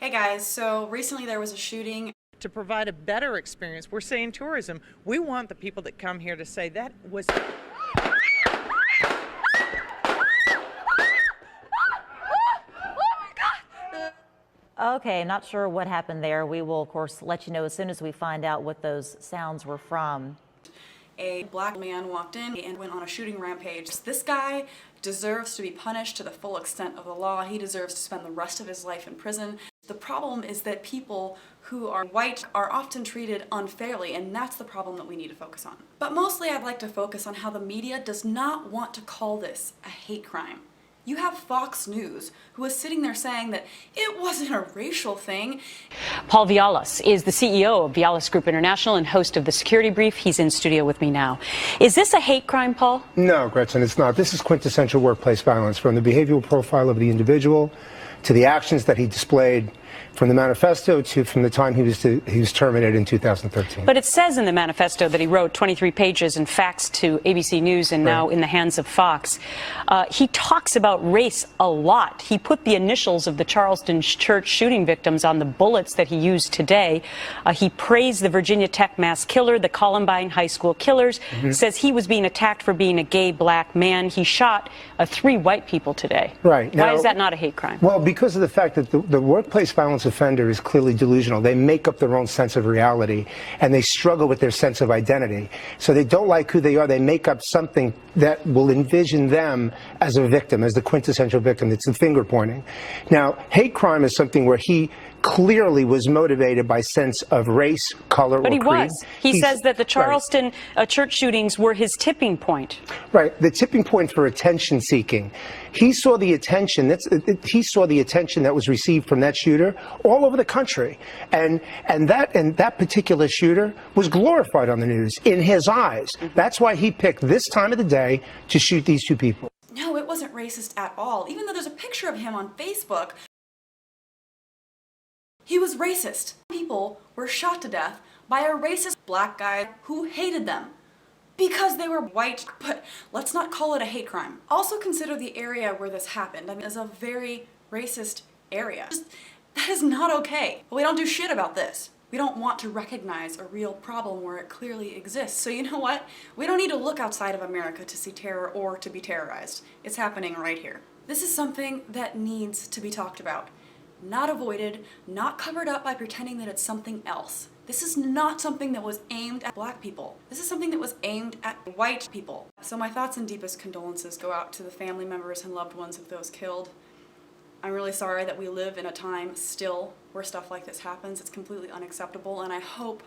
Hey guys, so recently there was a shooting. To provide a better experience, we're saying tourism. We want the people that come here to say that was... Okay, not sure what happened there. We will, of course, let you know as soon as we find out what those sounds were from. A black man walked in and went on a shooting rampage. This guy deserves to be punished to the full extent of the law. He deserves to spend the rest of his life in prison. The problem is that people who are white are often treated unfairly, and that's the problem that we need to focus on. But mostly I'd like to focus on how the media does not want to call this a hate crime. You have Fox News, who is sitting there saying that it wasn't a racial thing. Paul Vialis is the CEO of Vialis Group International and host of The Security Brief. He's in studio with me now. Is this a hate crime, Paul? No, Gretchen, it's not. This is quintessential workplace violence, from the behavioral profile of the individual to the actions that he displayed, from the manifesto to from the time he was terminated in 2013. But it says in the manifesto that he wrote 23 pages and faxed to ABC News and now in the hands of Fox. He talks about race a lot. He put the initials of the Charleston church shooting victims on the bullets that he used today. He praised the Virginia Tech mass killer, the Columbine High School killers, says he was being attacked for being a gay black man. He shot 3 white people today. Right. Why is that not a hate crime? Well, because of the fact that the workplace violence offender is clearly delusional. They make up their own sense of reality, and they struggle with their sense of identity. So they don't like who they are. They make up something that will envision them as a victim, as the quintessential victim. It's the finger pointing. Now, hate crime is something where he clearly was motivated by sense of race, color, or creed. But he was. He says that the Charleston church shootings were his tipping point. Right, the tipping point for attention seeking. He saw the attention. He saw the attention that was received from that shooter all over the country, and that particular shooter was glorified on the news in his eyes. That's why he picked this time of the day to shoot these 2 people. No, it wasn't racist at all. Even though there's a picture of him on Facebook, he was racist. People were shot to death by a racist black guy who hated them because they were white. But let's not call it a hate crime. Also consider the area where this happened. I mean, it's a very racist area. That is not okay. But we don't do shit about this. We don't want to recognize a real problem where it clearly exists. So you know what? We don't need to look outside of America to see terror or to be terrorized. It's happening right here. This is something that needs to be talked about. Not avoided, not covered up by pretending that it's something else. This is not something that was aimed at black people. This is something that was aimed at white people. So my thoughts and deepest condolences go out to the family members and loved ones of those killed. I'm really sorry that we live in a time still where stuff like this happens. It's completely unacceptable, and I hope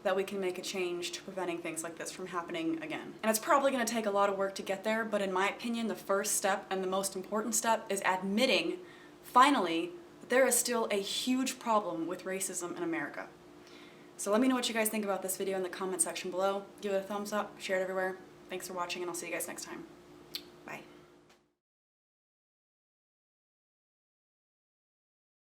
that we can make a change to preventing things like this from happening again. And it's probably going to take a lot of work to get there, but in my opinion, the first step and the most important step is admitting, finally, there is still a huge problem with racism in America. So let me know what you guys think about this video in the comment section below. Give it a thumbs up, share it everywhere. Thanks for watching, and I'll see you guys next time. Bye.